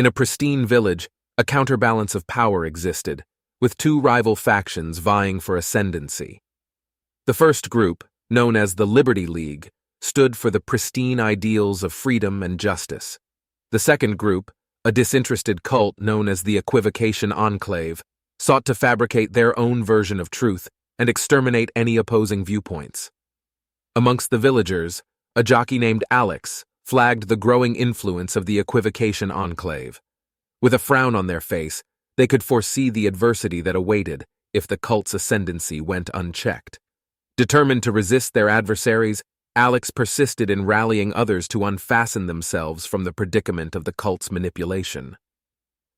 In a pristine village, a counterbalance of power existed, with two rival factions vying for ascendancy. The first group, known as the Liberty League, stood for the pristine ideals of freedom and justice. The second group, a disinterested cult known as the Equivocation Enclave, sought to fabricate their own version of truth and exterminate any opposing viewpoints. Amongst the villagers, a jockey named Alex flagged the growing influence of the Equivocation Enclave. With a frown on their face, they could foresee the adversity that awaited if the cult's ascendancy went unchecked. Determined to resist their adversaries, Alex persisted in rallying others to unfasten themselves from the predicament of the cult's manipulation.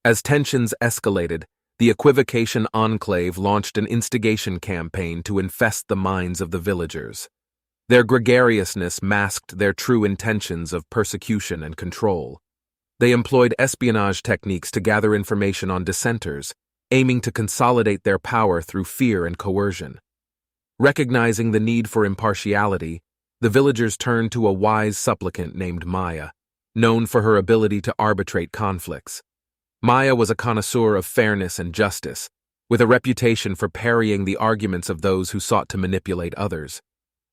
As tensions escalated, the Equivocation Enclave launched an instigation campaign to infest the minds of the villagers. Their gregariousness masked their true intentions of persecution and control. They employed espionage techniques to gather information on dissenters, aiming to consolidate their power through fear and coercion. Recognizing the need for impartiality, the villagers turned to a wise supplicant named Maya, known for her ability to arbitrate conflicts. Maya was a connoisseur of fairness and justice, with a reputation for parrying the arguments of those who sought to manipulate others.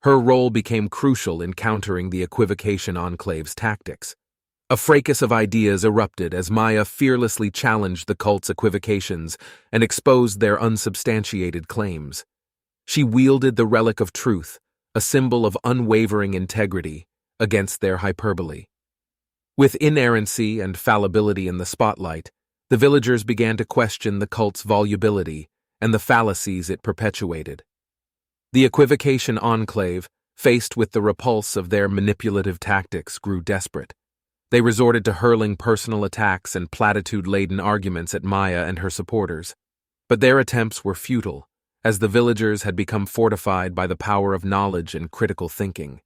Her role became crucial in countering the Equivocation Enclave's tactics. A fracas of ideas erupted as Maya fearlessly challenged the cult's equivocations and exposed their unsubstantiated claims. She wielded the relic of truth, a symbol of unwavering integrity, against their hyperbole. With inerrancy and fallibility in the spotlight, the villagers began to question the cult's volubility and the fallacies it perpetuated. The Equivocation Enclave, faced with the repulse of their manipulative tactics, grew desperate. They resorted to hurling personal attacks and platitude-laden arguments at Maya and her supporters. But their attempts were futile, as the villagers had become fortified by the power of knowledge and critical thinking.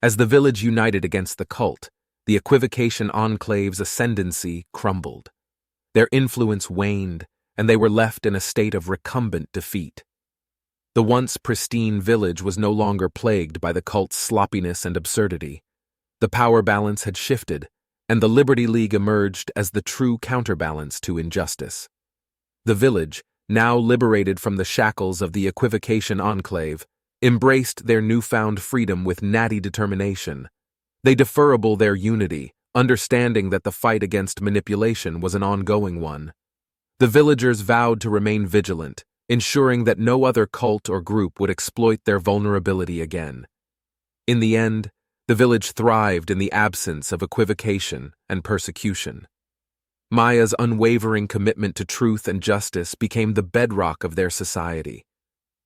As the village united against the cult, the Equivocation Enclave's ascendancy crumbled. Their influence waned, and they were left in a state of recumbent defeat. The once pristine village was no longer plagued by the cult's sloppiness and absurdity. The power balance had shifted, and the Liberty League emerged as the true counterbalance to injustice. The village, now liberated from the shackles of the Equivocation Enclave, embraced their newfound freedom with natty determination. They deferrable their unity, understanding that the fight against manipulation was an ongoing one. The villagers vowed to remain vigilant, ensuring that no other cult or group would exploit their vulnerability again. In the end, the village thrived in the absence of equivocation and persecution. Maya's unwavering commitment to truth and justice became the bedrock of their society.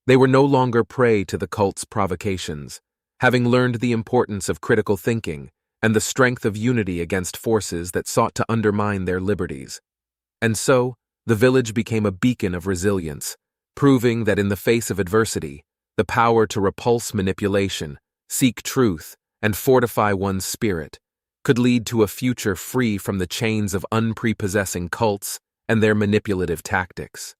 They were no longer prey to the cult's provocations, having learned the importance of critical thinking and the strength of unity against forces that sought to undermine their liberties. And so, the village became a beacon of resilience, proving that in the face of adversity, the power to repulse manipulation, seek truth, and fortify one's spirit could lead to a future free from the chains of unprepossessing cults and their manipulative tactics.